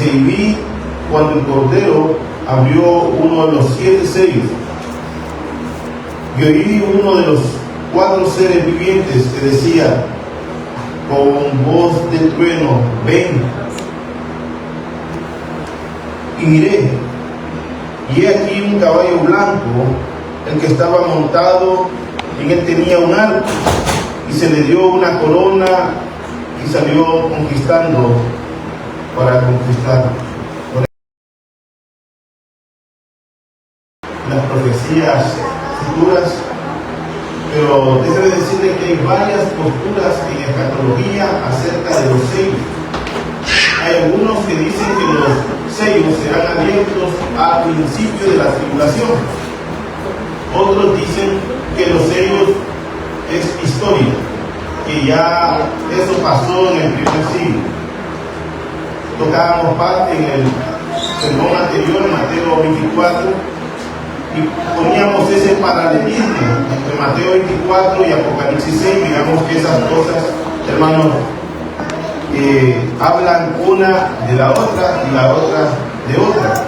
Dice, y vi cuando el Cordero abrió uno de los 7 sellos, y oí uno de los 4 seres vivientes que decía con voz de trueno, ven. Y miré, y he aquí un caballo blanco, el que estaba montado, en él tenía un arco, y se le dio una corona, y salió conquistando para conquistar. Las profecías futuras, pero déjeme decirle que hay varias posturas en escatología acerca de los sellos. Hay algunos que dicen que los sellos serán abiertos al principio de la tribulación. Otros dicen que los sellos es historia, que ya eso pasó en el primer siglo. Tocábamos parte en el sermón anterior, en Mateo 24, y poníamos ese paralelismo entre Mateo 24 y Apocalipsis 6. Digamos que esas cosas, hermanos, hablan una de la otra y la otra de otra.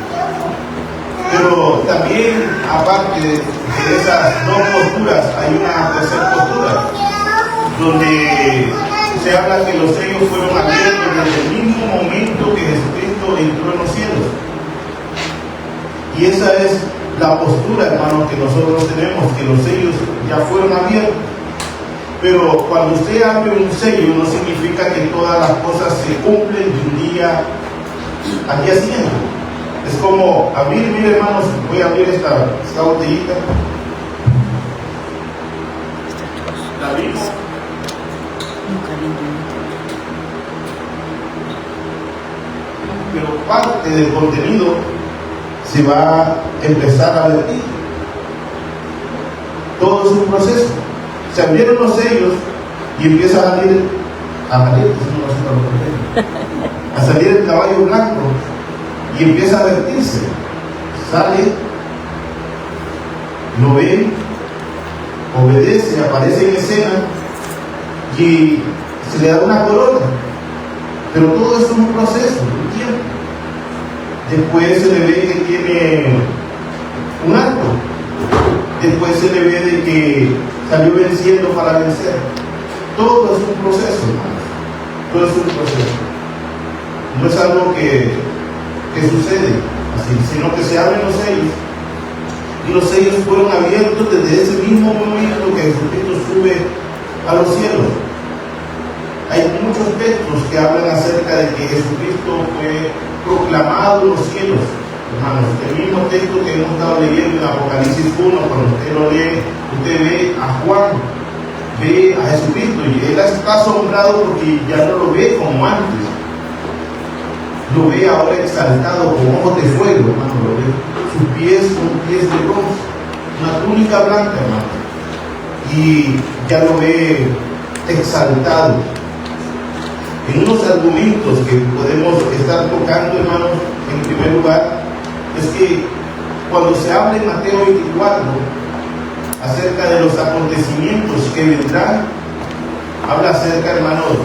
Pero también, aparte de esas dos posturas, hay una tercera postura, donde se habla que los sellos fueron abiertos desde el mismo momento que Jesucristo entró en los cielos. Y esa es la postura, hermanos, que nosotros tenemos, que los sellos ya fueron abiertos. Pero cuando usted abre un sello, no significa que todas las cosas se cumplen de un día al día siguiente. Es como abrir, mire, hermanos, voy a abrir esta botellita. La abrimos. Pero parte del contenido se va a empezar a vertir. Todo es un proceso. Se abrieron los sellos y empieza a salir el caballo blanco y empieza a vertirse. Sale, lo ve, obedece, aparece en escena y se le da una corona. Pero todo es un proceso, un tiempo. Después se le ve que tiene un arco. Después se le ve de que salió venciendo para vencer. Todo es un proceso, hermanos. Todo es un proceso. No es algo que sucede así, sino que se abren los sellos. Y los sellos fueron abiertos desde ese mismo momento que Jesucristo sube a los cielos. Hay muchos textos que hablan acerca de que Jesucristo fue proclamado en los cielos. Hermanos, el mismo texto que hemos estado leyendo en Apocalipsis 1, cuando usted lo lee, usted ve a Juan, ve a Jesucristo, y él está asombrado porque ya no lo ve como antes. Lo ve ahora exaltado con ojos de fuego, hermano, lo ve. Sus pies son pies de bronce, una túnica blanca, hermano, y ya lo ve exaltado. En unos argumentos que podemos estar tocando, hermanos, en primer lugar, es que cuando se habla en Mateo 24 acerca de los acontecimientos que vendrán, habla acerca, hermanos,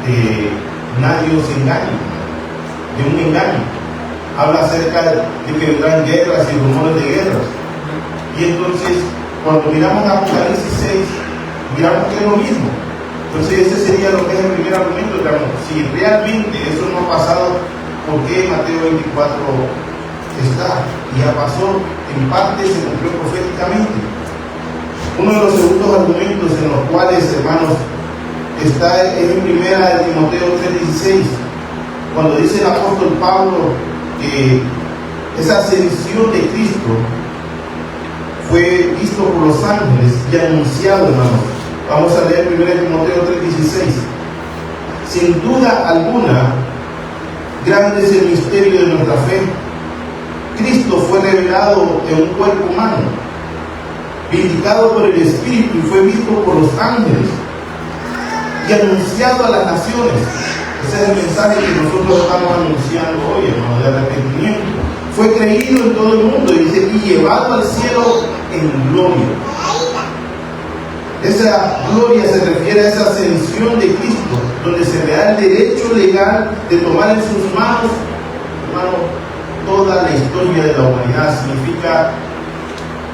de nadie os engañe, de un engaño. Habla acerca de que vendrán guerras y rumores de guerras. Y entonces, cuando miramos Apocalipsis 6, miramos que es lo mismo. Entonces ese sería lo que es el primer argumento, hermano. Si realmente eso no ha pasado, ¿por qué Mateo 24 está? Y ya pasó, en parte se cumplió proféticamente. Uno de los segundos argumentos en los cuales, hermanos, está en 1 Timoteo 3:16, cuando dice el apóstol Pablo que esa ascensión de Cristo fue visto por los ángeles y anunciado, hermanos. Vamos a leer 1 Timoteo 3:16. Sin duda alguna, grande es el misterio de nuestra fe. Cristo fue revelado en un cuerpo humano, vindicado por el Espíritu y fue visto por los ángeles y anunciado a las naciones. Ese es el mensaje que nosotros estamos anunciando hoy, hermano, de arrepentimiento. Fue creído en todo el mundo y dice, y llevado al cielo en gloria. Esa gloria se refiere a esa ascensión de Cristo, donde se le da el derecho legal de tomar en sus manos hermano, toda la historia de la humanidad significa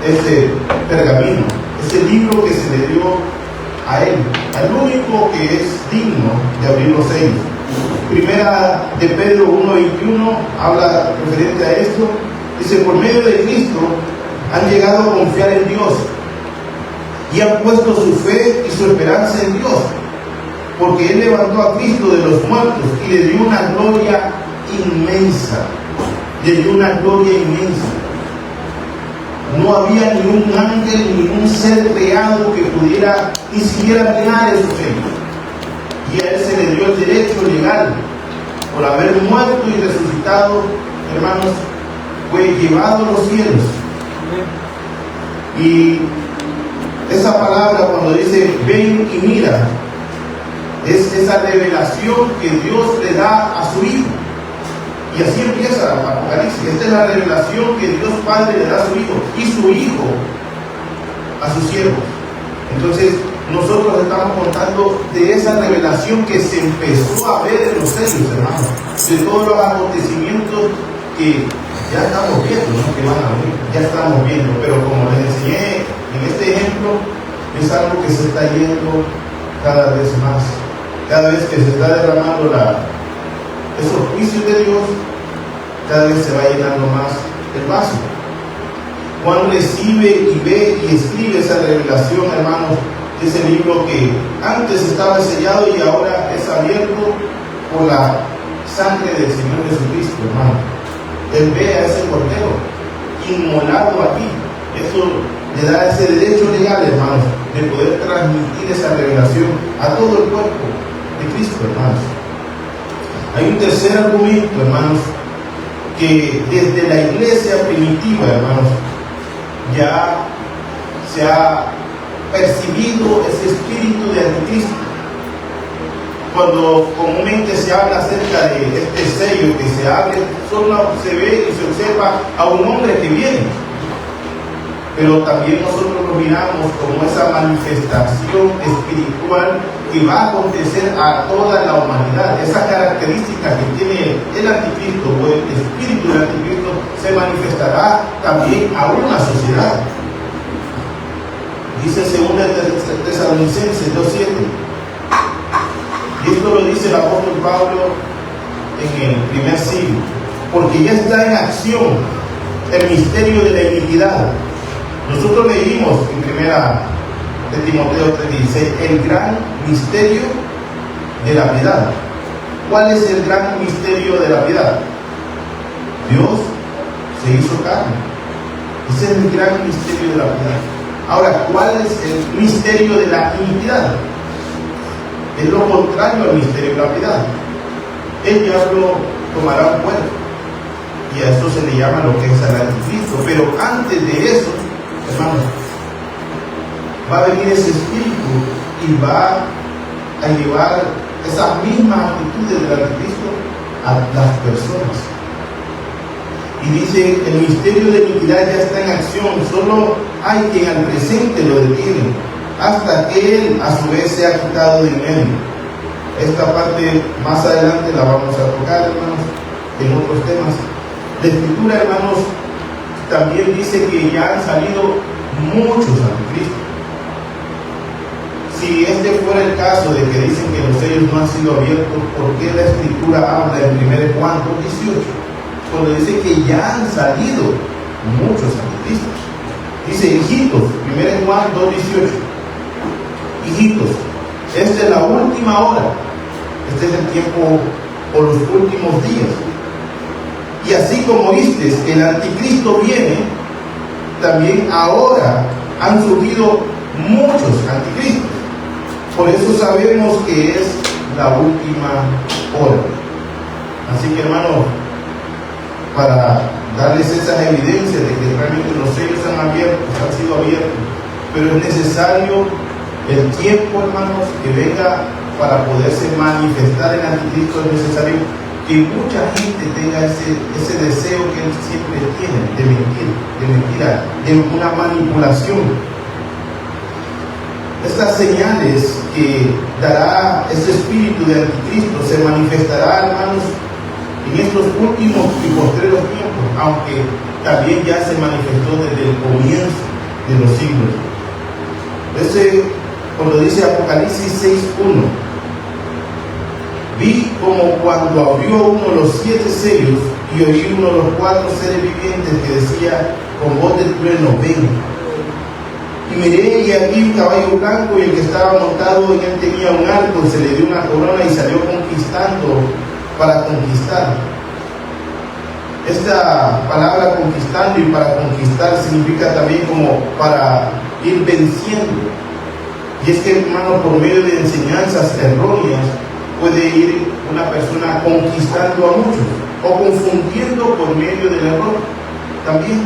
ese pergamino, ese libro que se le dio a él, al único que es digno de abrir los sellos. Primera de Pedro 1:21 habla referente a esto. Dice: por medio de Cristo han llegado a confiar en Dios y han puesto su fe y su esperanza en Dios, porque Él levantó a Cristo de los muertos y le dio una gloria inmensa. Le dio una gloria inmensa. No había ni un ángel ni un ser creado que pudiera ni siquiera mirar esos sellos. Y a Él se le dio el derecho legal, por haber muerto y resucitado, hermanos, fue llevado a los cielos. Y esa palabra, cuando dice ven y mira, es esa revelación que Dios le da a su Hijo. Y así empieza Apocalipsis. Esta es la revelación que Dios Padre le da a su Hijo y su Hijo a sus siervos. Entonces, nosotros estamos contando de esa revelación que se empezó a ver en los sellos, hermanos, de todos los acontecimientos que ya estamos viendo, ¿no? Que van a venir, ya estamos viendo, pero como les enseñé en este ejemplo, es algo que se está yendo cada vez más, cada vez que se está derramando esos juicios de Dios, cada vez se va llenando más el vaso. Juan recibe y ve y escribe esa revelación, hermanos, de ese libro que antes estaba sellado y ahora es abierto por la sangre del Señor Jesucristo, hermano. Él ve a ese cordero inmolado aquí. Eso le da ese derecho legal, hermanos, de poder transmitir esa revelación a todo el cuerpo de Cristo, hermanos. Hay un tercer argumento, hermanos, que desde la iglesia primitiva, hermanos, ya se ha percibido ese espíritu de anticristo. Cuando comúnmente se habla acerca de este sello que se abre, solo se ve y se observa a un hombre que viene, pero también nosotros lo miramos como esa manifestación espiritual que va a acontecer a toda la humanidad. Esa característica que tiene el anticristo o el espíritu del anticristo se manifestará también a una sociedad. Dice 2 Tesalonicenses 2:7, y esto lo dice el apóstol Pablo en el primer siglo: porque ya está en acción el misterio de la iniquidad. Nosotros leímos en primera de Timoteo 3:16 el gran misterio de la piedad. ¿Cuál es el gran misterio de la piedad? Dios se hizo carne. Ese es el gran misterio de la piedad. Ahora, ¿cuál es el misterio de la iniquidad? Es lo contrario al misterio de la piedad. El diablo tomará un cuerpo y a eso se le llama lo que es el anticristo. Pero antes de eso, hermanos, va a venir ese espíritu y va a llevar esas mismas actitudes del anticristo a las personas. Y dice: el misterio de iniquidad ya está en acción, solo hay quien al presente lo detiene, hasta que él a su vez sea quitado de en medio. Esta parte más adelante la vamos a tocar, hermanos, en otros temas. La Escritura, hermanos, también dice que ya han salido muchos anticristos. Si este fuera el caso de que dicen que los sellos no han sido abiertos, ¿por qué la Escritura habla en 1 Juan 2:18? Cuando dice que ya han salido muchos anticristos. Dice: hijitos, 1 Juan 2:18, hijitos, esta es la última hora, este es el tiempo o los últimos días. Y así como oísteis que el anticristo viene, también ahora han surgido muchos anticristos. Por eso sabemos que es la última hora. Así que, hermanos, para darles esas evidencias de que realmente los sellos han sido abiertos, pero es necesario el tiempo, hermanos, que venga para poderse manifestar el anticristo. Es necesario que mucha gente tenga ese deseo que él siempre tiene de mentir, de una manipulación. Estas señales que dará ese espíritu de anticristo se manifestará, hermanos, en estos últimos y postreros tiempos, aunque también ya se manifestó desde el comienzo de los siglos. Cuando dice Apocalipsis 6:1, vi como cuando abrió uno de los 7 sellos y oí uno de los 4 seres vivientes que decía con voz de trueno, ven. Y miré y aquí un caballo blanco, y el que estaba montado en él tenía un arco, se le dio una corona y salió conquistando para conquistar. Esta palabra conquistando y para conquistar significa también como para ir venciendo. Y es que, hermano, por medio de enseñanzas erróneas puede ir una persona conquistando a muchos o confundiendo por medio del error también.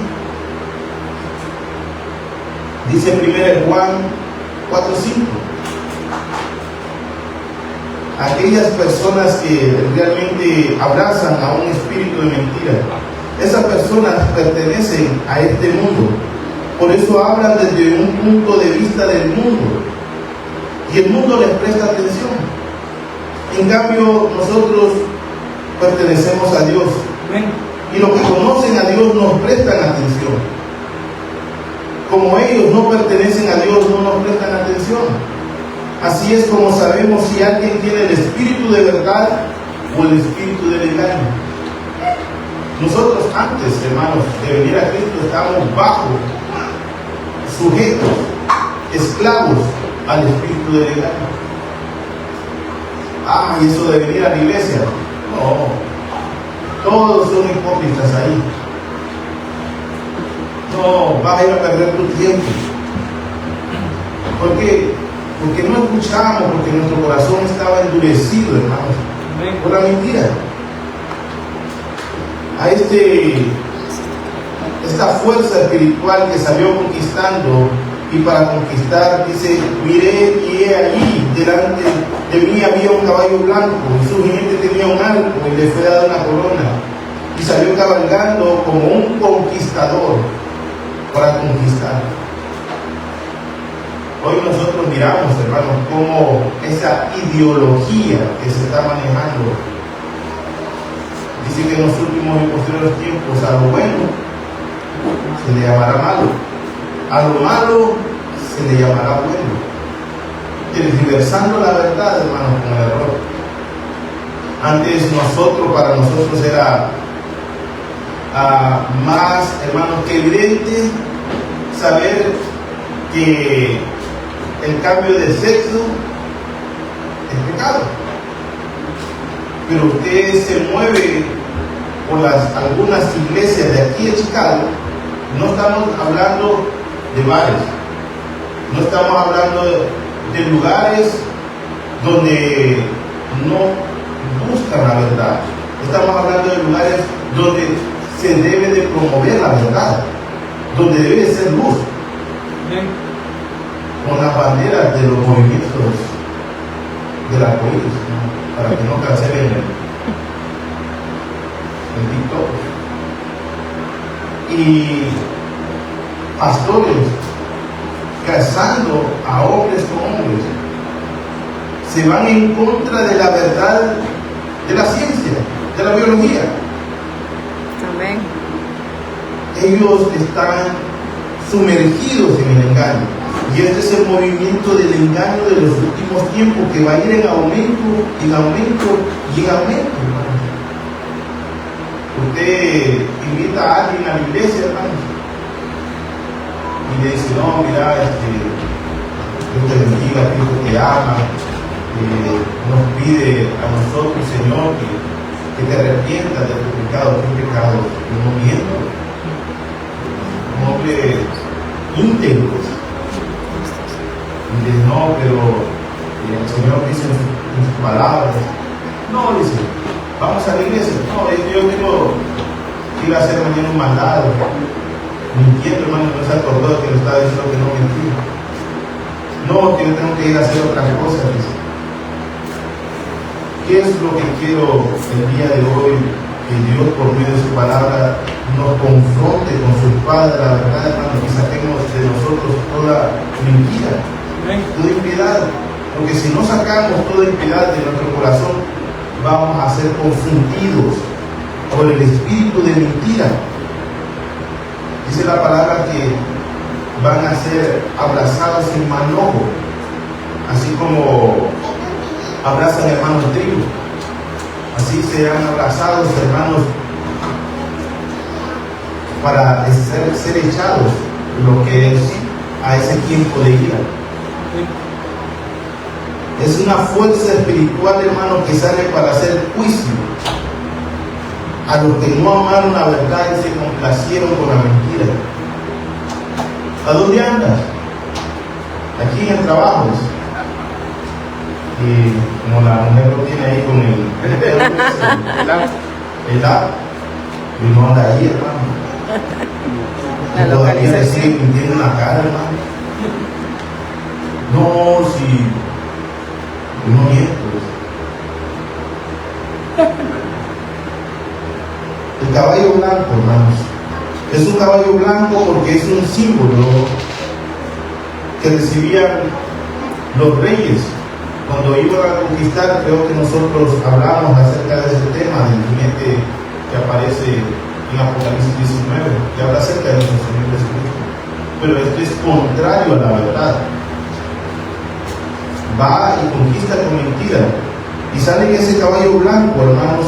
Dice 1 Juan 4:5. Aquellas personas que realmente abrazan a un espíritu de mentira, esas personas pertenecen a este mundo. Por eso hablan desde un punto de vista del mundo. Y el mundo les presta atención. En cambio, nosotros pertenecemos a Dios. Y los que conocen a Dios nos prestan atención. Como ellos no pertenecen a Dios, no nos prestan atención. Así es como sabemos si alguien tiene el espíritu de verdad o el espíritu del engaño. Nosotros antes, hermanos, de venir a Cristo, estábamos bajo, sujetos, esclavos al espíritu del engaño. Y eso de venir a la iglesia, no, todos son hipócritas ahí. No, vas a ir a perder tu tiempo. ¿Por qué? Porque no escuchamos, porque nuestro corazón estaba endurecido, hermanos, por la mentira. A esta fuerza espiritual que salió conquistando, y para conquistar, dice, miré y he allí, delante de mí había un caballo blanco, y su jinete tenía un arco, y le fue dada una corona, y salió cabalgando como un conquistador para conquistar. Hoy nosotros miramos, hermanos, cómo esa ideología que se está manejando, dice que en los últimos y posteriores tiempos a lo bueno se le llamará malo, a lo malo se le llamará bueno, tergiversando la verdad, hermanos, con el error. Antes para nosotros era más, hermanos, que evidente saber que el cambio de sexo es pecado. Pero usted se mueve por algunas iglesias de aquí de Chicago. No estamos hablando de bares, no estamos hablando de lugares donde no buscan la verdad. Estamos hablando de lugares donde se debe de promover la verdad, donde debe de ser luz. Con las banderas de los movimientos del arcoíris, ¿no? Para que no cancelen el TikTok. Y pastores casando a hombres con hombres se van en contra de la verdad de la ciencia, de la biología. Amén. Ellos están sumergidos en el engaño. Y este es el movimiento del engaño de los últimos tiempos, que va a ir en aumento, en aumento y en aumento, hermanos. Usted invita a alguien a la iglesia, hermanos, y le dice, no, mira, Dios te bendiga, Cristo te ama, nos pide a nosotros, Señor, que te arrepientas de tu pecado. ¿Qué pecado? No miento. Un hombre íntegro. Y dice, no, pero el Señor dice en sus palabras. No, dice, vamos a la iglesia. No, yo tengo que ir a hacer mañana un mandado. Mintiendo, hermano, no se acordó que le estaba diciendo que no mentía. No, que yo tengo que ir a hacer otras cosas, dice. ¿Qué es lo que quiero el día de hoy? Que Dios, por medio de su palabra, nos confronte con su espada de la verdad, hermano, y saquemos de nosotros toda mentira, toda impiedad. Porque si no sacamos toda impiedad de nuestro corazón, vamos a ser confundidos por el espíritu de mentira. Dice la palabra que van a ser abrazados en manojo, así como abrazan hermanos el trigo. Así serán abrazados, hermanos, para ser echados lo que es a ese tiempo de ira. Es una fuerza espiritual, hermano, que sale para hacer juicio a los que no amaron la verdad y se complacieron con la mentira. ¿A dónde andas? Aquí en el trabajo. Y como la mujer lo tiene ahí con el app, y no anda ahí, hermano. La Todavía le sigue localización. mintiendo en la cara, hermano. No, si no miento. El caballo blanco, hermanos, es un caballo blanco porque es un símbolo que recibían los reyes cuando iban a conquistar. Creo que nosotros hablamos acerca de ese tema del jinete que aparece en Apocalipsis 19, que habla acerca de nuestro Señor Jesucristo. Pero esto es contrario a la verdad. Va y conquista con mentira. Y sale en ese caballo blanco, hermanos,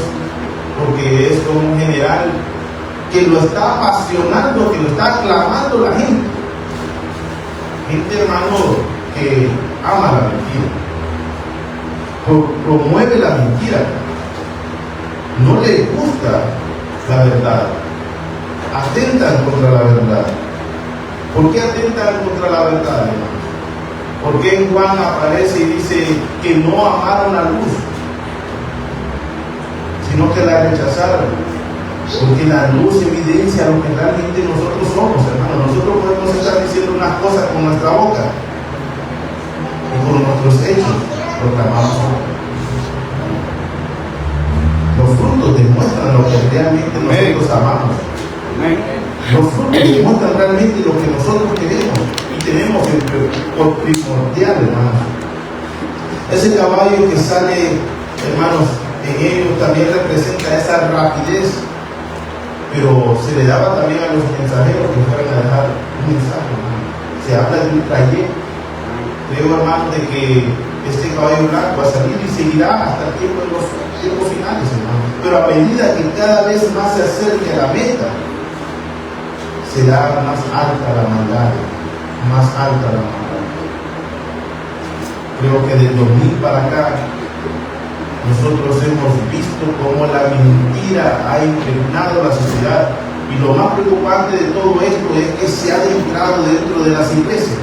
porque es como un general que lo está apasionando, que lo está aclamando la gente. Gente, hermano, que ama la mentira. Promueve la mentira. No le gusta la verdad. Atentan contra la verdad. ¿Por qué atentan contra la verdad, hermano? ¿Por qué en Juan aparece y dice que no amaron la luz, sino que la rechazaron? Porque la luz evidencia lo que realmente nosotros somos, hermano. Nosotros podemos estar diciendo unas cosas con nuestra boca y con nuestros hechos proclamamos. Los frutos demuestran lo que realmente nosotros amamos. Los frutos demuestran realmente lo que nosotros queremos y tenemos por primordial, hermanos. Ese caballo que sale, hermanos, en ellos también representa esa rapidez, pero se le daba también a los mensajeros que fueran a dejar un mensaje, hermano. Se habla de un trayecto. Creo, hermano, de que este caballo blanco va a salir y seguirá hasta el tiempo de los tiempos finales, hermano. Pero a medida que cada vez más se acerque a la meta, será más alta la maldad, más alta la maldad. Creo que del 2000 para acá nosotros hemos visto cómo la mentira ha impregnado la sociedad, y lo más preocupante de todo esto es que se ha adentrado dentro de las iglesias.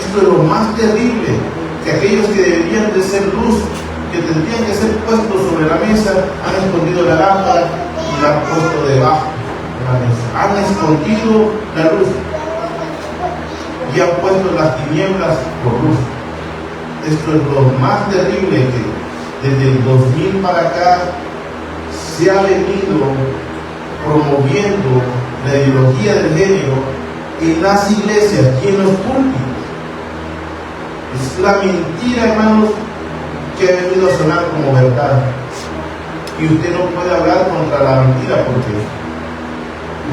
Esto es lo más terrible, que aquellos que deberían de ser luz, que tendrían que ser puestos sobre la mesa, han escondido la lámpara y la han puesto debajo de la mesa. Han escondido la luz y han puesto las tinieblas por luz. Esto es lo más terrible, que desde el 2000 para acá se ha venido promoviendo la ideología del género en las iglesias y en los púlpitos. Es la mentira, hermanos, que ha venido a sonar como verdad. Y usted no puede hablar contra la mentira porque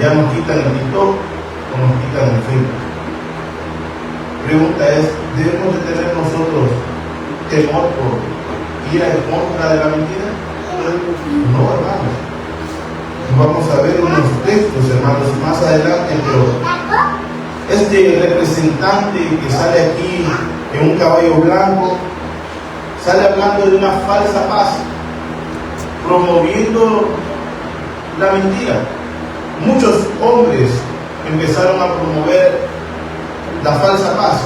ya nos quitan el TikTok o nos quitan el Facebook. Pregunta es, ¿debemos de tener nosotros temor por ir en contra de la mentira? No, hermanos. Vamos a ver unos textos, hermanos, más adelante, pero este representante que sale aquí en un caballo blanco sale hablando de una falsa paz, promoviendo la mentira. Muchos hombres empezaron a promover la falsa paz.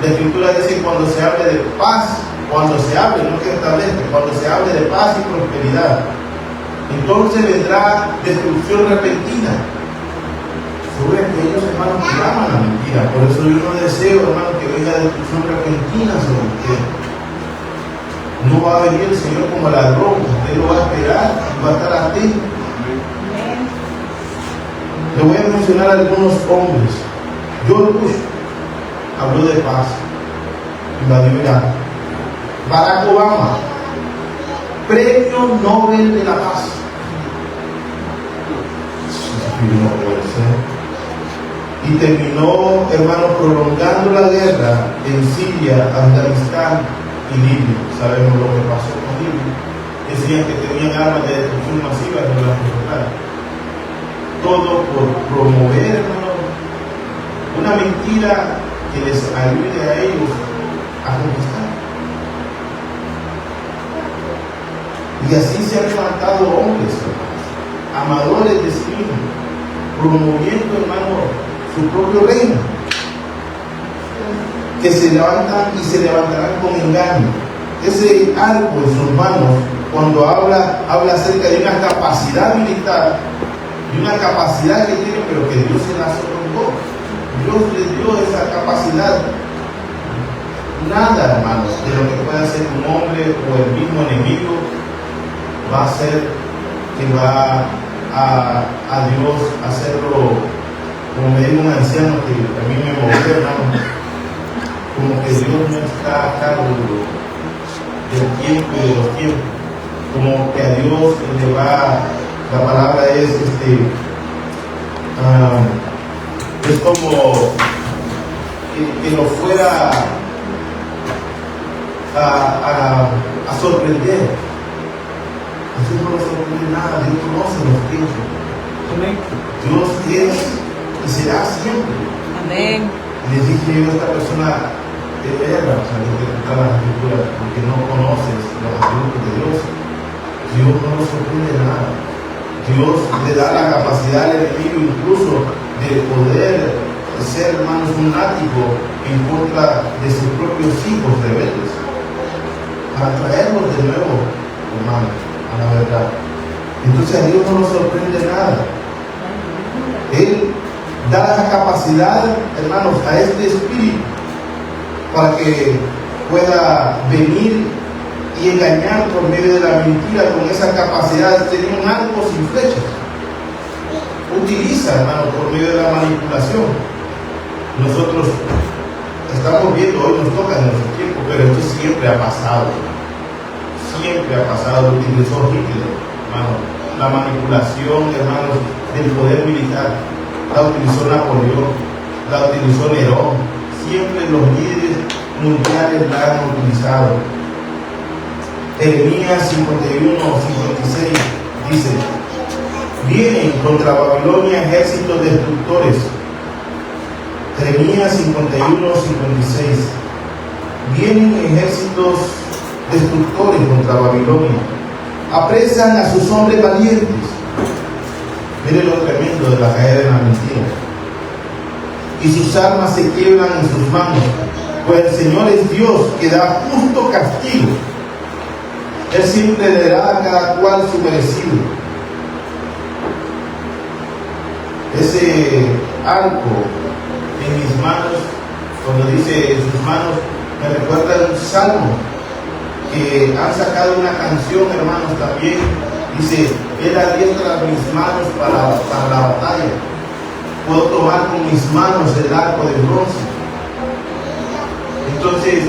La Escritura dice: cuando se hable de paz, cuando se hable, no que establezca, cuando se hable de paz y prosperidad, entonces vendrá destrucción repentina sobre aquellos, hermanos, que aman la mentira. Por eso yo no deseo, hermano, que venga destrucción repentina sobre usted. No va a venir el Señor como ladrón, usted lo va a esperar y va a estar atento. Le voy a mencionar algunos hombres. George Bush habló de paz, invadió Irak. Barack Obama Premio Nobel de la Paz. No puede ser. Y terminó, hermano, prolongando la guerra en Siria, Afganistán y Libia. Sabemos lo que pasó con Libia. Decían que tenían armas de destrucción masiva y no las encontraron. Todo por promover, hermano, una mentira que les ayude a ellos a conquistar. Y así se han levantado hombres, hermanos, amadores de sí mismos, promoviendo, hermano, su propio reino, que se levantan y se levantarán con engaño. Ese arco en sus manos, cuando habla acerca de una capacidad militar, de una capacidad que tiene, pero que Dios se la otorgó. Dios les dio esa capacidad. Nada, hermanos, de lo que pueda hacer un hombre o el mismo enemigo va a ser que va a Dios hacerlo, como me dijo un anciano que a mí me movió, hermano, como que Dios no está a cargo del tiempo y de los tiempos, como que a Dios le va, la palabra es como que lo fuera a sorprender. Dios no lo sorprende nada, Dios conoce los tiempos. Amén. Dios es y será siempre. Amén. Les dije yo a esta persona, es verdad, o sea, que está las escrituras, porque no conoces los atributos de Dios. Dios no lo sorprende nada. Dios le da la capacidad al enemigo incluso de poder ser, hermanos, un látigo en contra de sus propios hijos rebeldes, para traerlos de nuevo, hermanos, a la verdad. Entonces a Dios no nos sorprende nada. Él da la capacidad, hermanos, a este espíritu para que pueda venir y engañar por medio de la mentira. Con esa capacidad tenía un arco sin flechas. Utiliza, hermano, por medio de la manipulación. Nosotros estamos viendo, hoy nos toca en nuestro tiempo, pero esto siempre ha pasado. Siempre ha pasado. Lo utilizó Hitler, hermano. La manipulación, hermanos, del poder militar. La utilizó Napoleón, la utilizó Nerón. Siempre los líderes mundiales la han utilizado. Jeremías 51, 56 dice: vienen contra Babilonia ejércitos destructores. Jeremías 51, 56. Vienen ejércitos destructores contra Babilonia. Apresan a sus hombres valientes. Mire lo tremendo de la caída de la mentira. Y sus armas se quiebran en sus manos, pues el Señor es Dios que da justo castigo. Él siempre le da a cada cual su merecido. Ese arco en mis manos, cuando dice en sus manos, me recuerda un salmo que han sacado una canción, hermanos, también. Dice: Él adiestra mis manos para la batalla. Puedo tomar con mis manos el arco de bronce. Entonces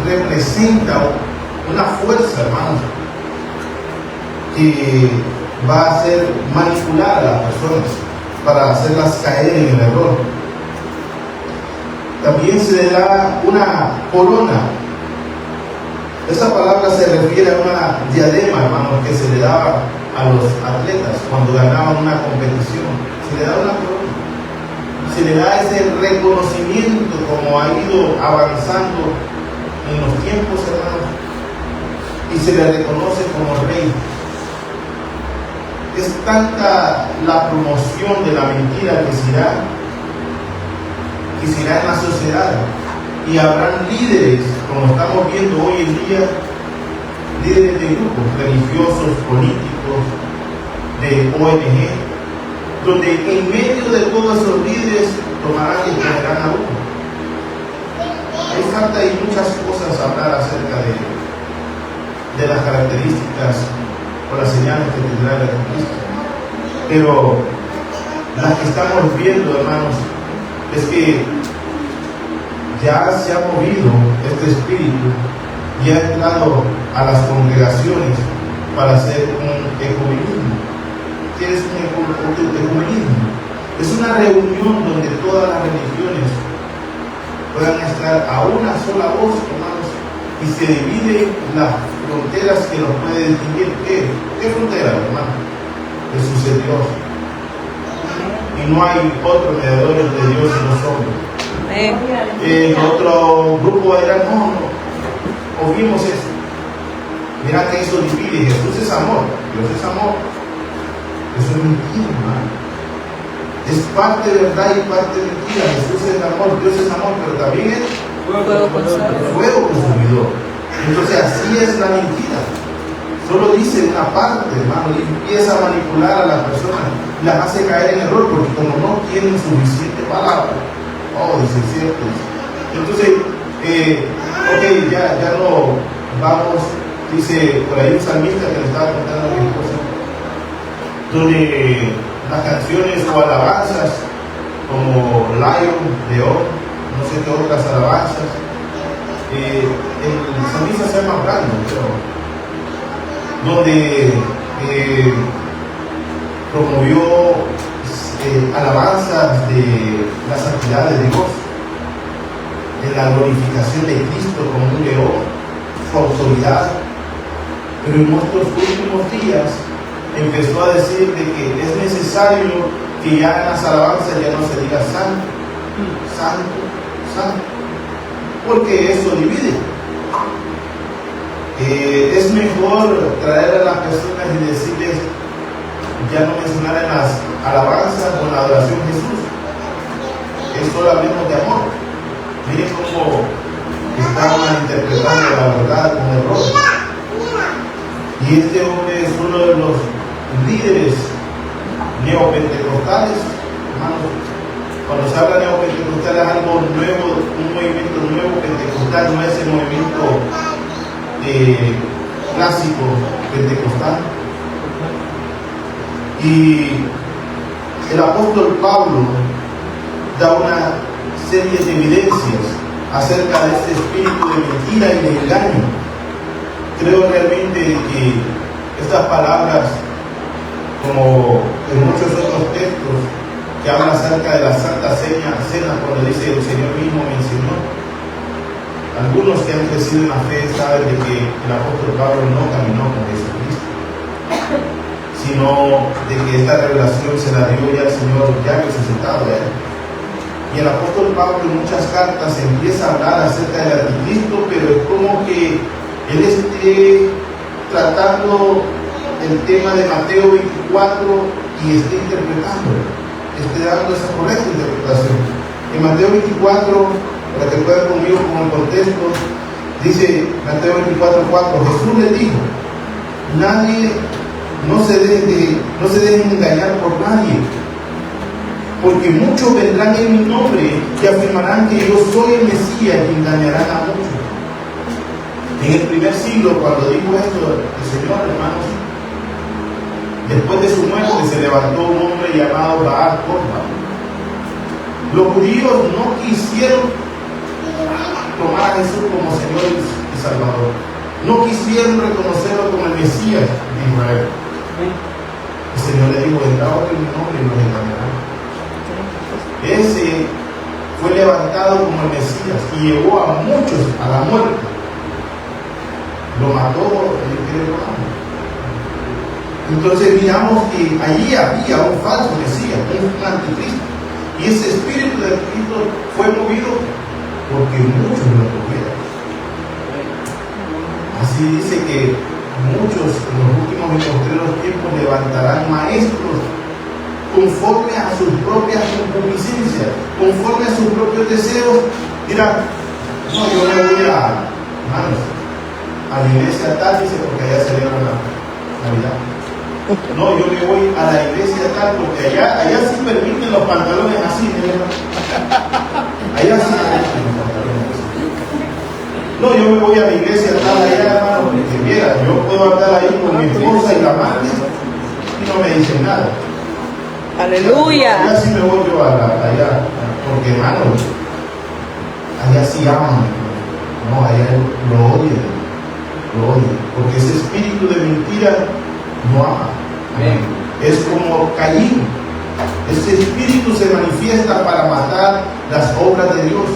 representa una fuerza, hermanos, que va a hacer manipular a las personas para hacerlas caer en el error. También se le da una corona. Esa palabra se refiere a una diadema, hermanos, que se le daba a los atletas cuando ganaban una competición. Se le da una corona. Se le da ese reconocimiento como ha ido avanzando en los tiempos, hermanos, y se le reconoce como rey. Es tanta la promoción de la mentira que se irá en la sociedad, y habrán líderes, como estamos viendo hoy en día, líderes de grupos religiosos, políticos, de ONG, donde en medio de todos esos líderes tomarán y traerán a uno. Hay falta y muchas cosas a hablar acerca de las características o las señales que tendrá el Cristo. Pero las que estamos viendo, hermanos, es que ya se ha movido este espíritu y ha entrado a las congregaciones, para hacer un ecumenismo. ¿Qué es un ecumenismo? Es una reunión donde todas las religiones puedan estar a una sola voz, hermanos, y se dividen las fronteras que los puede distinguir. ¿Qué frontera, hermano? Jesús es Dios. Y no hay otro mediador entre Dios y los hombres. Otro grupo dirá, no, oímos eso. Mira que eso divide. Jesús es amor, Dios es amor. Eso es mentira, hermano. Es parte de verdad y parte de mentira. Jesús es amor, Dios es amor, pero también es fuego consumidor. Entonces así es la mentira. Solo dice una parte, hermano, y empieza a manipular a las personas, las hace caer en error, porque como no tienen suficiente palabra, dice cierto. Entonces, ya no vamos, dice por ahí un salmista que le estaba contando a mi esposa, donde las canciones o alabanzas como Lion, León, no sé qué otras alabanzas, el salmista se llama Brandon, pero donde promovió alabanzas de las santidades de Dios, de la glorificación de Cristo como un león, su autoridad. Pero en nuestros últimos días empezó a decir de que es necesario que ya en las alabanzas ya no se diga santo, santo, santo, porque eso divide. Es mejor traer a las personas y decirles, ya no mencionar en las alabanzas o en la adoración a Jesús, es solo hablemos de amor. Miren cómo están malinterpretando la verdad con error. Y este hombre es uno de los líderes neopentecostales, hermanos. Cuando se habla de neopentecostal es algo nuevo, un movimiento nuevo pentecostal, no es el movimiento clásico pentecostal. Y el apóstol Pablo da una serie de evidencias acerca de este espíritu de mentira y de engaño. Creo realmente que estas palabras, como en muchos otros textos que hablan acerca de la Santa Cena, cuando dice el Señor mismo me enseñó, algunos que han crecido en la fe saben de que el apóstol Pablo no caminó con Jesucristo, sino de que esta revelación se la dio ya el Señor ya resucitado de él. Y el apóstol Pablo en muchas cartas empieza a hablar acerca del anticristo, pero es como que él esté tratando el tema de Mateo 24 y esté interpretando, esté dando esa correcta interpretación. En Mateo 24, para que puedan conmigo con el contexto, dice Mateo 24:4, Jesús les dijo, no se dejen engañar por nadie, porque muchos vendrán en mi nombre y afirmarán que yo soy el Mesías y engañarán a muchos. En el primer siglo, cuando dijo esto el Señor, hermanos, después de su muerte se levantó un hombre llamado Baal Korba. Los judíos no quisieron tomar a Jesús como Señor y Salvador. No quisieron reconocerlo como el Mesías de Israel. El Señor le dijo, vendrá otro en mi nombre y los engañará. Ese fue levantado como el Mesías y llevó a muchos a la muerte. Lo mató el Imperio Romano. Entonces miramos que allí había un falso Mesías, un anticristo. Y ese espíritu de Cristo fue movido porque muchos lo tuvieron. Así dice que muchos en los últimos y postreros tiempos levantarán maestros conforme a sus propias concupiscencias, conforme a sus propios deseos. Dirán, no, yo me voy a la iglesia tal, dice, porque allá celebran la Navidad. No, yo me voy a la iglesia tal, porque allá sí permiten los pantalones así, ¿verdad? Allá sí permiten los pantalones así. No, yo me voy a la iglesia tal, allá, hermano, porque mira, yo puedo andar ahí con mi esposa y la madre y no me dicen nada. Aleluya. Allá sí me voy yo allá, porque hermano, allá sí aman, no, allá lo odian. lo odia, porque ese espíritu de mentira no ama. Es como Caín. Ese espíritu se manifiesta para matar las obras de Dios.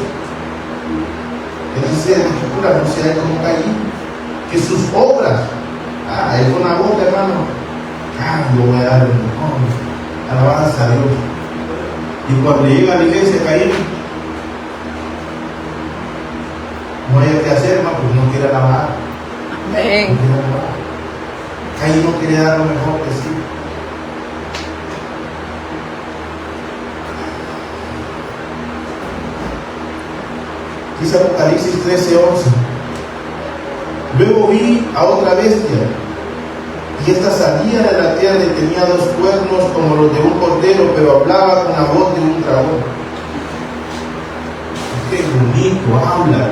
Él dice en la Escritura, no sea como Caín, que sus obras, él con la boca, hermano, yo voy a dar el mejor, alabanza a Dios. Y cuando llega a la iglesia, Caín, no hay que hacer, hermano, porque no quiere alabar. Amén. No quiere alabar. Caín no quiere dar lo mejor que sí. Dice Apocalipsis 13:11. Luego vi a otra bestia, y esta salía de la tierra y tenía 2 cuernos como los de un cordero, pero hablaba con la voz de un dragón. Qué bonito habla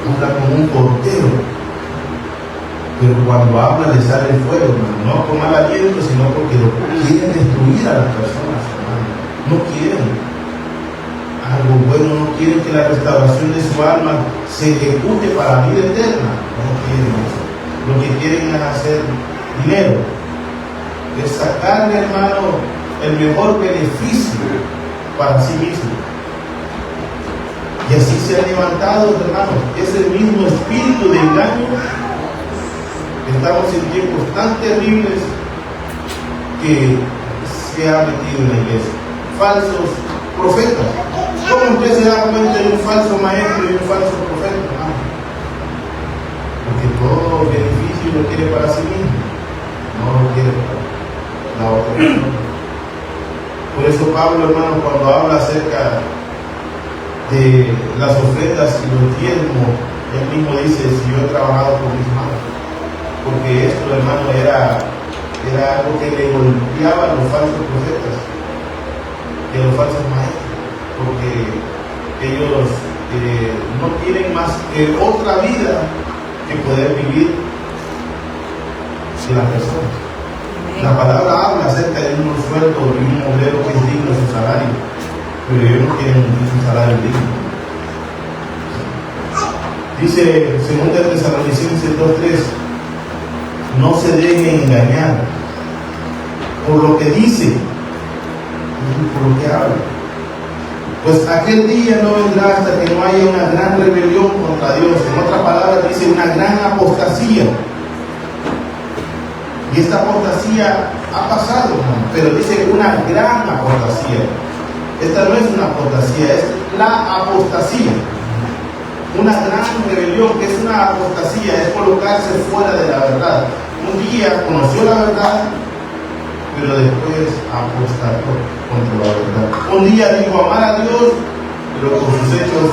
como un cordero, pero cuando habla le sale el fuego, hermano. No con mal aliento, sino porque lo quieren destruir a las personas, hermano. No quieren algo bueno, no quieren que la restauración de su alma se ejecute para vida eterna. No quieren eso. Lo que quieren es hacer dinero, es sacarle, hermano, el mejor beneficio para sí mismo. Y así se han levantado, hermanos, ese mismo espíritu de engaño. Estamos en tiempos tan terribles que se ha metido en la iglesia. Falsos profetas. ¿Cómo usted se da cuenta de un falso maestro y un falso profeta? Porque todo beneficio lo quiere para sí mismo, no lo quiere para la otra persona. Por eso Pablo, hermano, cuando habla acerca de las ofrendas y los diezmos, él mismo dice: si yo he trabajado con mis manos, porque esto, hermano, era algo que le golpeaba a los falsos profetas y a los falsos maestros, porque ellos no tienen más que otra vida que poder vivir de las personas. La palabra habla acerca de un sueldo y un obrero que es digno de su salario, pero ellos no tienen un salario digno. Dice 2 Tesalonicenses 2:3: no se dejen engañar por lo que dice y por lo que habla, pues aquel día no vendrá hasta que no haya una gran rebelión contra Dios. En otras palabras dice una gran apostasía. Y esta apostasía ha pasado, hermano, pero dice una gran apostasía. Esta no es una apostasía, es la apostasía. Una gran rebelión, que es una apostasía, es colocarse fuera de la verdad. Un día conoció la verdad, pero después apostató contra la verdad. Un día dijo amar a Dios, pero con sus hechos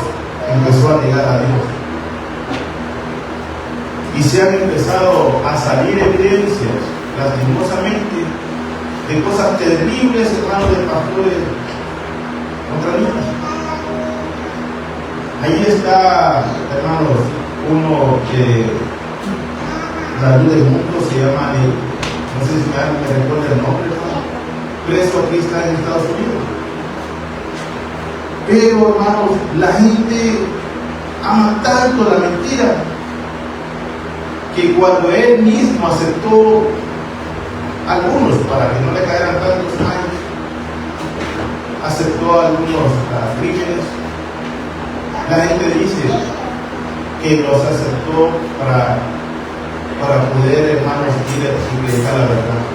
empezó a negar a Dios. Y se han empezado a salir evidencias, lastimosamente, de cosas terribles, hermanos, de pastores contra niños. Ahí está, hermanos, uno que la luz del mundo se llama, no sé si alguien me recuerda el nombre, hermano, preso aquí está en Estados Unidos. Pero, hermanos, la gente ama tanto la mentira que cuando él mismo aceptó algunos, para que no le cayeran tantos años, aceptó algunos crímenes, la gente dice que los aceptó para poder, hermanos, ir a explicar la verdad.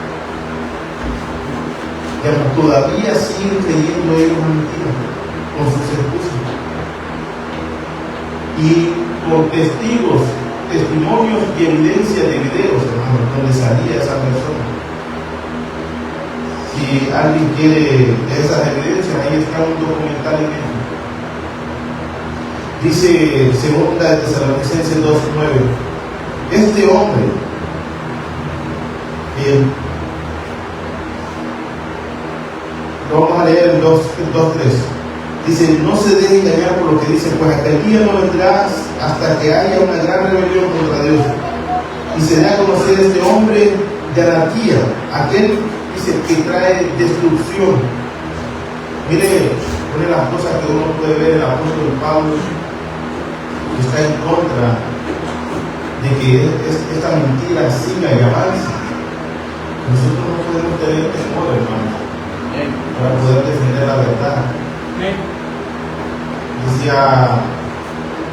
Pero todavía siguen creyendo ellos la mentira con sus excusas y con testimonios y evidencia de videos, hermanos, donde salía esa persona. Si alguien quiere esas evidencias, ahí está un documental en él. Dice 2 Tesalonicenses 2:9: este hombre, lo vamos a leer en 2:3. Dice: no se deje engañar por lo que dice, pues hasta el día no vendrá hasta que haya una gran rebelión contra Dios, y se da a conocer este hombre de anarquía, aquel, dice, que trae destrucción. Mire, una de las cosas que uno puede ver en el apóstol Pablo, que está en contra de que esta mentira siga y avance. Nosotros no podemos tener temor, hermano, para poder defender la verdad. Decía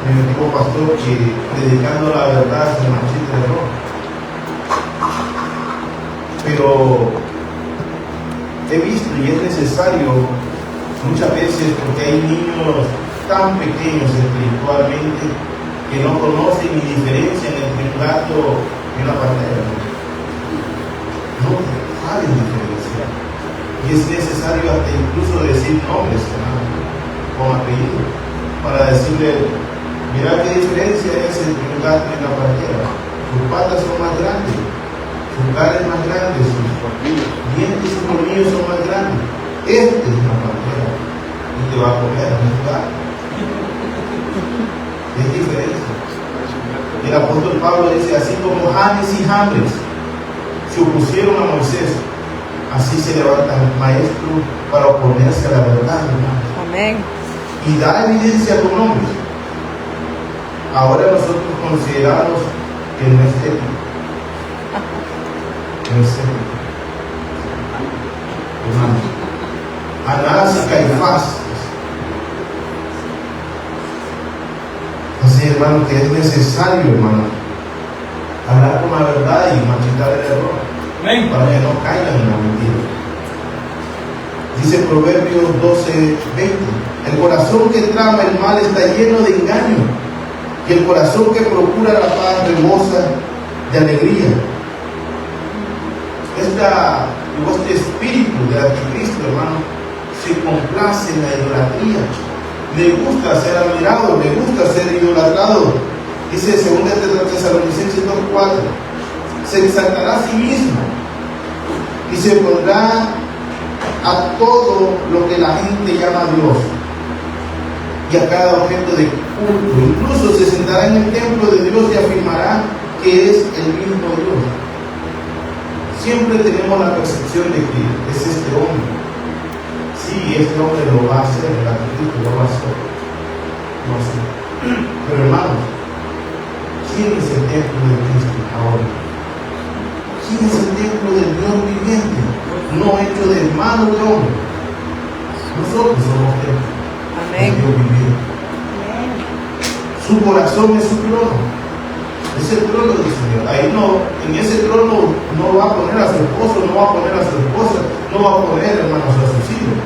mi antiguo pastor que predicando la verdad se marchita de error. Pero he visto y es necesario muchas veces, porque hay niños tan pequeños espiritualmente que no conocen ni diferencian entre un gato y una pantera. No saben diferenciar. Y es necesario hasta incluso decir nombres, hermano, con apellido, para decirle, mira qué diferencia es entre un gato y una pantera. Sus patas son más grandes, sus cara es más grande, sus dientes y colmillos son más grandes. Este es una pantera y te va a comer, no es un gato. Es diferente. El apóstol Pablo dice, así como Janes y Jambres se opusieron a Moisés, así se levanta el maestro para oponerse a la verdad, hermano. Amén. Y da evidencia con nombres. Ahora nosotros consideramos que no es ético. No es ético. Hermano, Anás y Caifás. Así, hermano, que es necesario, hermano, hablar con la verdad y machitar el error. Amén. Para que no caigan en la mentira. Dice Proverbios 12:20: el corazón que trama el mal está lleno de engaño, y el corazón que procura la paz rebosa de alegría. Este espíritu del anticristo, hermano, se complace en la idolatría. Le gusta ser admirado, le gusta ser idolatrado. Dice 2 Tesalonicenses 2:4: se exaltará a sí mismo y se pondrá a todo lo que la gente llama Dios y a cada objeto de culto. Incluso se sentará en el templo de Dios y afirmará que es el mismo Dios. Siempre tenemos la percepción de que es este hombre. Sí, este hombre lo va a hacer, el anticristo lo va a hacer. No sé. Pero hermanos, ¿quién es el templo de Cristo ahora? ¿Quién es el templo del Dios viviente? No hecho de mano de hombre. Nosotros somos templo del Dios viviente. Su corazón es su trono. Es el trono del Señor. Ahí no, en ese trono no va a poner a su esposo, no va a poner a su esposa, no va a poner, hermanos, a sus hijos.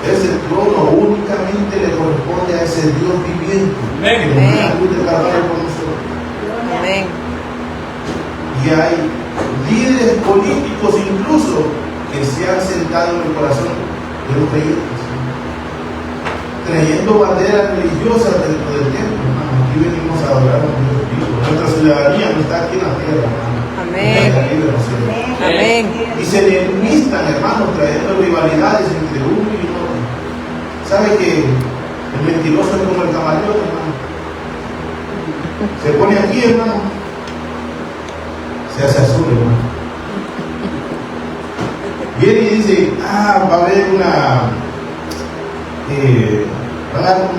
Ese trono únicamente le corresponde a ese Dios viviente. Amén. Que nos da la luz de Calvario por nosotros. Amén. Y hay líderes políticos incluso que se han sentado en el corazón de los creyentes, trayendo banderas religiosas dentro del templo, hermano. Aquí venimos a adorar a un Dios vivo. Nuestra ciudadanía no está aquí en la tierra, hermano. Amén. Está aquí en los cielos. Amén. Y se le enemistan, hermanos, trayendo rivalidades entre uno y otro. ¿Sabe que el mentiroso es como el camaleón, hermano? Se pone aquí, hermano, se hace azul, hermano. Viene y dice, va a haber van a dar un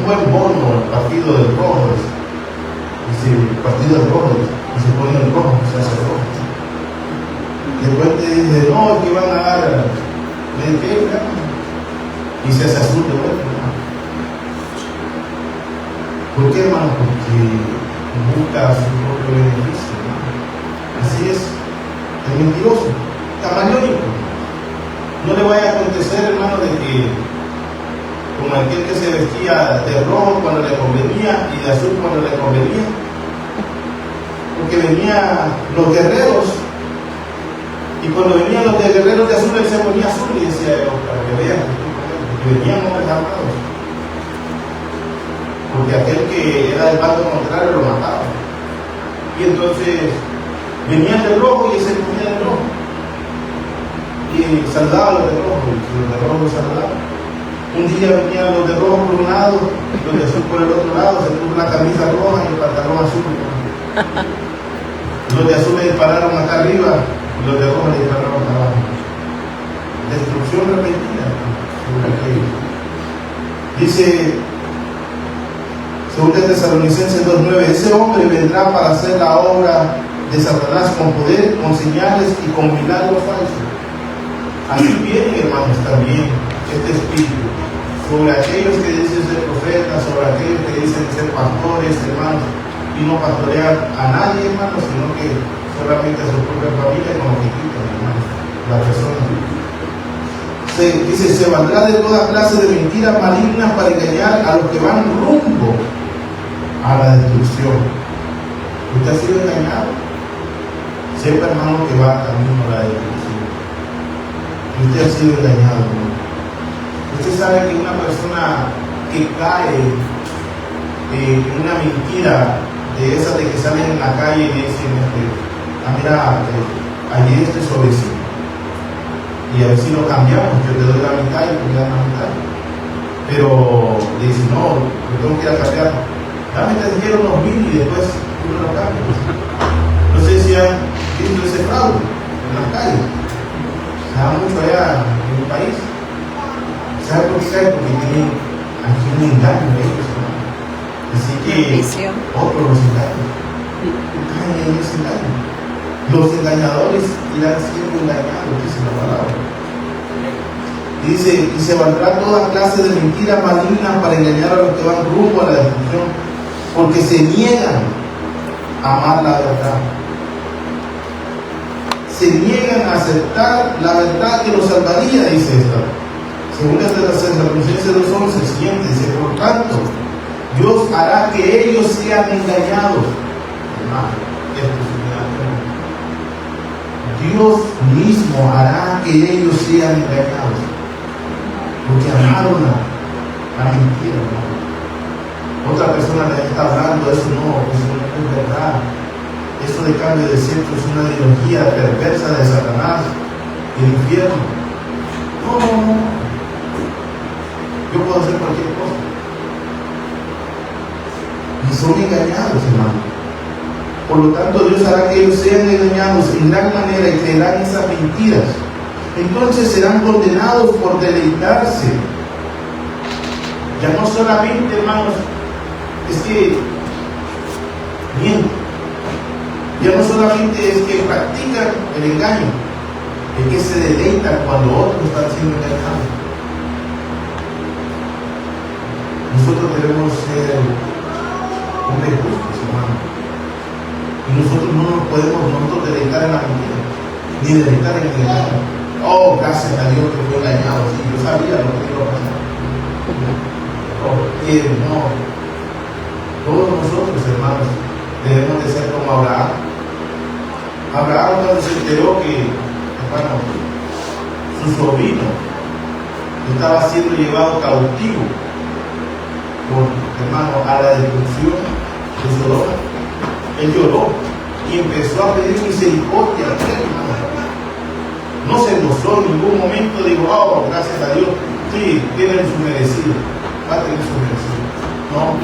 buen bono al partido del rojo. Dice, el partido del rojo, y se pone el rojo, se hace rojo. Después te dice, no, que van a dar, y se hace azul de vuelta, hermano. ¿Por qué, hermano? Porque busca su propio beneficio, hermano. Así es, el mentiroso, camaleónico. No le vaya a acontecer, hermano, de que como aquel que se vestía de rojo cuando le convenía y de azul cuando le convenía, porque venían los guerreros, y cuando venían los guerreros de azul, él se ponía azul y decía, para que vean, porque venían hombres armados, porque aquel que era del bando contrario lo mataba. Y entonces venían de rojo y él se ponía de rojo y saludaba a los de rojo, y los de rojo saludaban. Un día venían los de rojo por un lado, los de azul por el otro lado, se puso la camisa roja y el pantalón azul. Los de azul le dispararon acá arriba y los de rojo le dispararon acá abajo. Destrucción repentina sobre aquellos. Dice Según Tesalonicenses 2:9, ese hombre vendrá para hacer la obra de Satanás con poder, con señales y con milagros falsos. Así viene, hermanos, también este espíritu sobre aquellos que dicen ser profetas, sobre aquellos que dicen ser pastores, hermanos, y no pastorear a nadie, hermanos, sino que solamente a su propia familia, con lo que quitan, hermanos, la persona. Dice, se valdrá de toda clase de mentiras malignas para engañar a los que van rumbo a la destrucción. ¿Usted ha sido engañado? Sepa, hermano, que va camino a la destrucción. Usted ha sido engañado, hermano. Usted sabe que una persona que cae en una mentira de esas de que salen en la calle y dicen, mira, ayer este suavecito, y a ver si lo cambiamos, yo te doy la mitad y tú me das la mitad. Pero dice, no, yo tengo que ir a cambiar. Dame te dijeron unos 1000 y después tú no lo cambias. No sé si han visto ese fraude en las calles. Se da mucho allá en el país. ¿Sabe por qué cae? Porque tienen aquí un engaño de ellos, hermano. Así que otros los engañan. Caen en ese engaño. Los engañadores irán siendo engañados, dice la palabra. Dice, y se valdrá toda clase de mentiras malignas para engañar a los que van rumbo a la destrucción, porque se niegan a amar la verdad. Se niegan a aceptar la verdad que los salvaría, dice esta. Según las Tesalonicenses 2:11, el siguiente dice, por tanto, Dios hará que ellos sean engañados. Hermano, esto es Dios mismo hará que ellos sean engañados, porque amaron la mentira, ¿no? Otra persona le está hablando, eso no es verdad. Eso de cambio de sexo es una ideología perversa de Satanás y el infierno. No. Yo puedo hacer cualquier cosa. Y son engañados, hermano. Por lo tanto, Dios hará que ellos sean engañados en gran manera y creerán esas mentiras. Entonces serán condenados por deleitarse. Ya no solamente, hermanos, es que mienten. Ya no solamente es que practican el engaño, es que se deleitan cuando otros están siendo engañados. Nosotros debemos ser hombres justos, hermano. Y nosotros no nos podemos deleitar en la mentira, ni deleitar en el engaño. Oh, gracias a Dios que fue engañado. Sí, yo sabía lo que iba a pasar. No. Todos nosotros, hermanos, debemos de ser como Abraham. Abraham, cuando se enteró que, hermano, su sobrino estaba siendo llevado cautivo por, hermano, a la destrucción de Sodoma, él lloró y empezó a pedir misericordia a Dios, hermano. No se gozó en ningún momento, dijo, oh, gracias a Dios, sí, tienen su merecido, va a tener su merecido. No,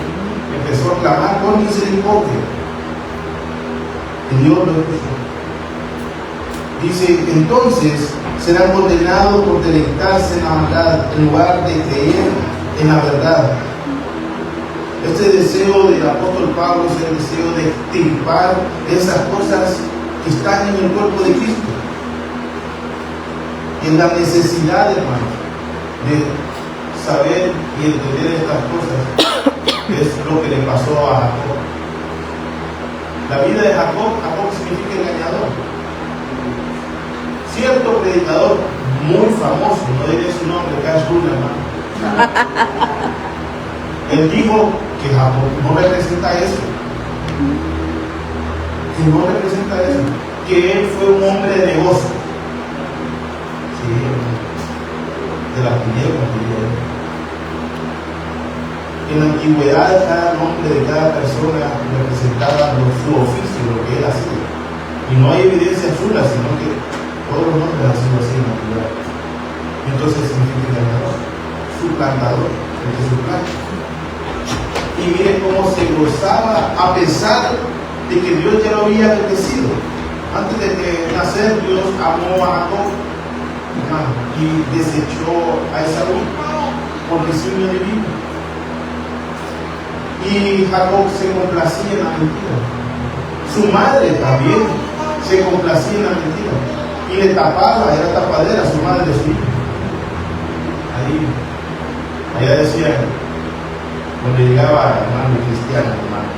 empezó a clamar por misericordia y Dios lo escuchó. Dice, entonces serán condenados por deleitarse en la maldad en lugar de creer en la verdad. Este deseo del apóstol Pablo es el deseo de extirpar esas cosas que están en el cuerpo de Cristo. Y en la necesidad, hermano, de saber y entender estas cosas es lo que le pasó a Jacob. La vida de Jacob significa engañador. Cierto predicador muy famoso, no diré su nombre, Cash Bull, hermano. Él dijo que Jacob no representa eso. Que no representa eso. Que él fue un hombre de negocio. Sí, de la tiniebla, diría él. En la antigüedad, cada nombre de cada persona representaba su oficio, lo que él hacía. Y no hay evidencia chula, sino que todos los nombres han sido así en la antigüedad. Entonces significa engañador, suplantador, el que suplanta. Y mire cómo se gozaba a pesar de que Dios ya lo había bendecido. Antes de nacer, Dios amó a Jacob y desechó a Esaú por designio divino. Y Jacob se complacía en la mentira. Su madre también se complacía en la mentira. Y le tapaba, era tapadera a su madre de su hijo. Allá decía, cuando llegaba hermano cristiano, hermano,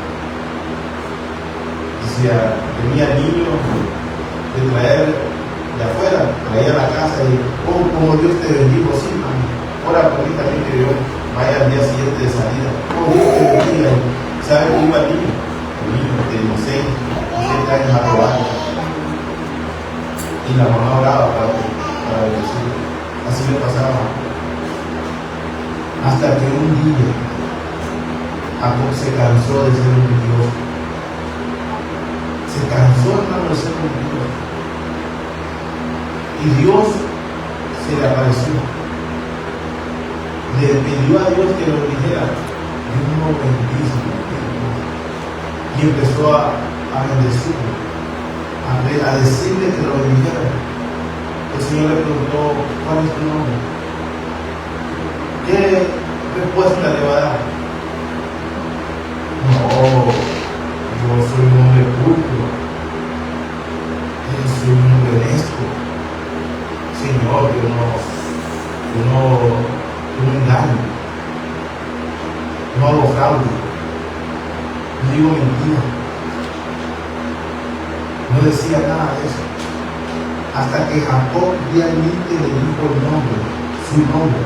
decía, venía el niño de traer de afuera, traía a la casa y, oh, como Dios te bendijo, sí, hermano. Ahora por mí también que yo vaya al día siguiente de salida. Oh, Dios te bendiga. ¿Sabe cómo iba el niño? El niño de 6, 7 años a robar. Y la mamá oraba para bendecir. Así le pasaba. Hasta que un día Jacob se cansó de ser un Dios. Se cansó, hermano, de ser un Dios. Y Dios se le apareció. Le pidió a Dios que lo dijera. Dios no bendice. Y empezó a bendecirlo, a decirle que lo bendijera. El Señor le preguntó, ¿cuál es tu nombre? ¿Qué respuesta le va a dar? No, yo soy un hombre pulcro, soy un hombre honesto. Señor, yo no engaño, no hago fraude, no digo mentira. No decía nada de eso. Hasta que Jacob realmente le dijo el nombre, su nombre.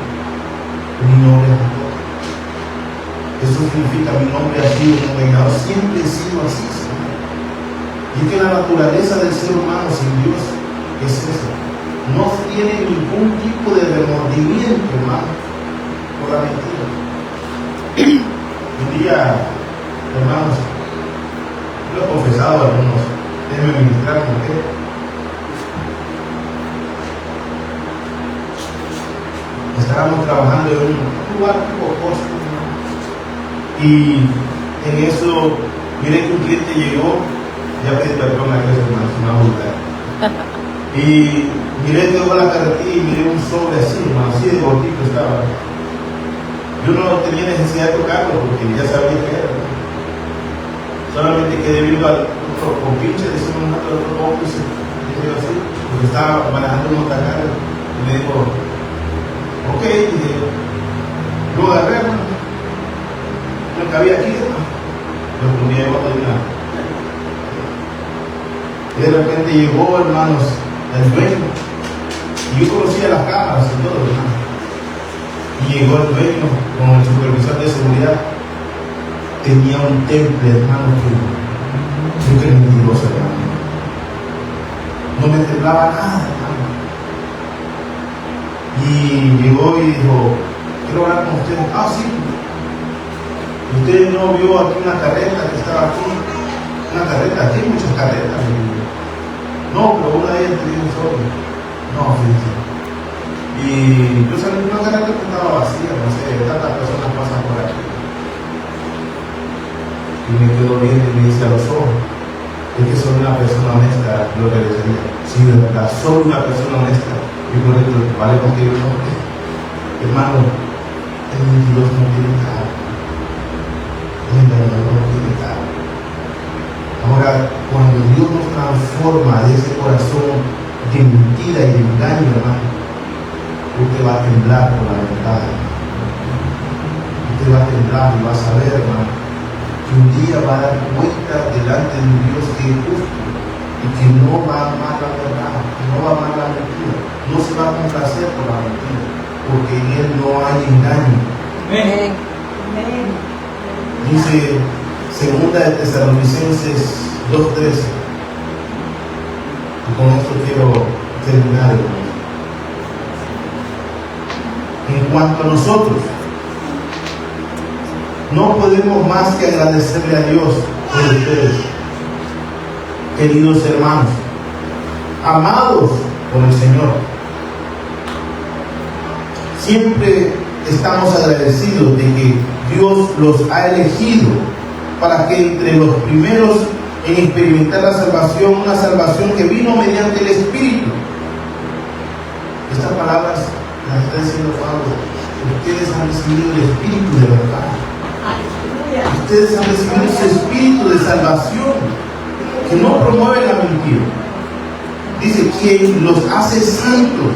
Mi nombre es Jacob. Eso significa mi nombre ha sido un engañador. Siempre he sido así, Señor. Y que la naturaleza del ser humano sin Dios es eso. No tiene ningún tipo de remordimiento, hermano, por la mentira. Un día, hermanos, lo he confesado a algunos, déjenme ministrar con qué. Estábamos trabajando en un lugar pocoso, y en eso miré que un cliente llegó, ya pedí perdón a Cristo, hermano, se me va a gustar. Y miré que dejó la carretilla y miré un sobre así, hermano, así de gordito estaba. Yo no tenía necesidad de tocarlo porque ya sabía que era. Solamente quedé viendo al otro compinche, decimos nosotros, al otro cómplice, así, porque estaba manejando un montacargas y me dijo, ok, dije, lo agarré, hermano. No cabía aquí, hermano. Lo ponía debajo de una. Y de repente llegó, hermanos, el dueño. Y yo conocía las cámaras y todo, hermano. Y llegó el dueño con el supervisor de seguridad. Tenía un temple, hermano, que era mentiroso, hermano. No me temblaba nada, hermano. Y llegó y dijo, quiero hablar con usted. Ah, sí. Usted no vio aquí una carreta que estaba aquí. Una carreta, aquí hay muchas carretas. No, pero una de ellas tenía un sobre. No, fíjense. Y yo salí de una carreta que estaba vacía, no sé, tantas personas pasan por aquí. Y me quedo bien y me dice a los ojos, es que soy una persona honesta, lo que decía. Sí, de verdad, soy una persona honesta. Y por eso, vale contigo, no. Hermano, el Dios no tiene cara. El engañador no tiene cara. Ahora, cuando Dios nos transforma de ese corazón de mentira y de engaño, hermano, usted va a temblar por la verdad. Usted va a temblar y va a saber, hermano, que un día va a dar cuenta delante de un Dios que es justo y que no va a amar la verdad, que no va a amar la mentira, no se va a complacer por la mentira, porque en Él no hay engaño. Amén. Dice Segunda de Tesalonicenses 2:13. Y con esto quiero terminar, hermano. En cuanto a nosotros, no podemos más que agradecerle a Dios por ustedes, queridos hermanos, amados por el Señor. Siempre estamos agradecidos de que Dios los ha elegido para que entre los primeros en experimentar la salvación, una salvación que vino mediante el Espíritu. Estas palabras las está diciendo Pablo. Ustedes han recibido el Espíritu de verdad. ustedes han recibido ese espíritu de salvación que no promueve la mentira. Dice, quien los hace santos.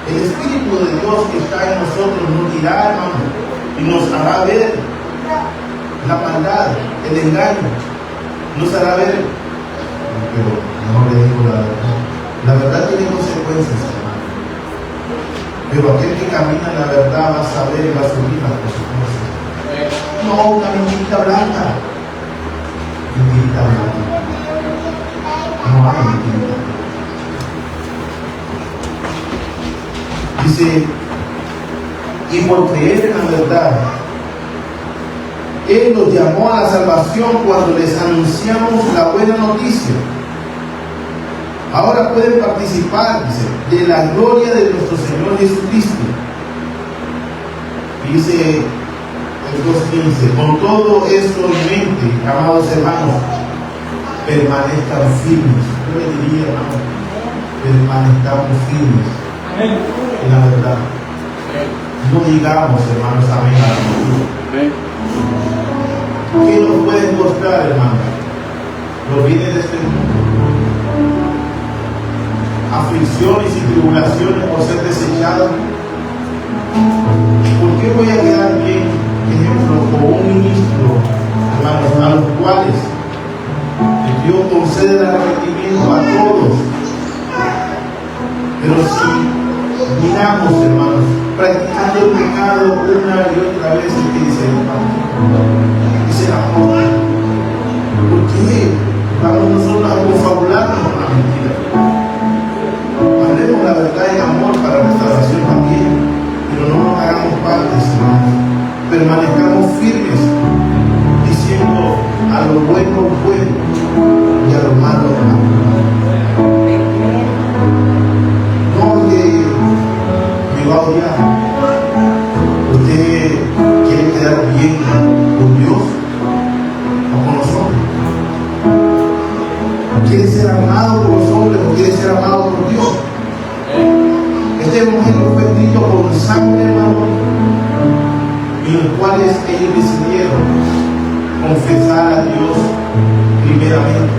El Espíritu de Dios que está en nosotros nos dirá, hermano, y nos hará ver la maldad, el engaño, nos hará ver, pero no le digo la verdad. La verdad tiene consecuencias, hermano. Pero aquel que camina en la verdad va a saber y va a subir las consecuencias. No, una mentirita blanca. Mentirita blanca. No hay mentirita blanca. Dice, y por creer en la verdad, Él los llamó a la salvación cuando les anunciamos la buena noticia. Ahora pueden participar, dice, de la gloria de nuestro Señor Jesucristo. Dice el 2:15, con todo esto en mente, amados hermanos, permanezcan firmes. Yo le diría, hermano, permanezcamos firmes en la verdad. No digamos, hermanos, amén a la mentira. ¿Qué nos pueden costar, hermano? Los bienes de este mundo, aflicciones y tribulaciones por ser desechados. ¿Por qué voy a quedar bien, ejemplo, como un ministro, hermanos, a los cuales Dios concede el arrepentimiento a todos? Pero si miramos, hermanos, practicando el pecado una y otra vez, ¿qué dice el Padre? Dice la amor. ¿Por qué vamos nosotros a confabularnos con la mentira? Hablemos la verdad en amor para restauración también, pero no nos hagamos partes, hermanos. Permanezcamos firmes, diciendo a lo bueno bueno y a lo malo malo. No que me va a odiar. Usted quiere quedar bien con Dios o con los hombres. ¿Quiere ser amado por los hombres o quiere ser amado por Dios? Este evangelio fue escrito con sangre, hermano, en los cuales ellos decidieron confesar a Dios primeramente,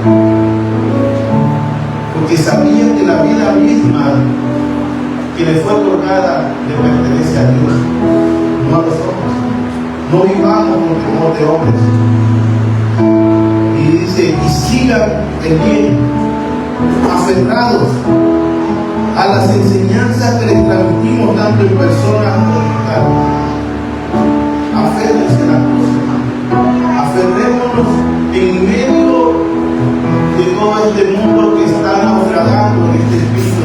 porque sabían que la vida misma que le fue otorgada le pertenece a Dios, no a los hombres. No vivamos con temor de hombres. Y dice, y sigan el bien, aferrados a las enseñanzas que les transmitimos tanto en persona como en carne. Aférrense a la cruz, hermano. Aferrémonos en medio de todo este mundo que está naufragando en este espíritu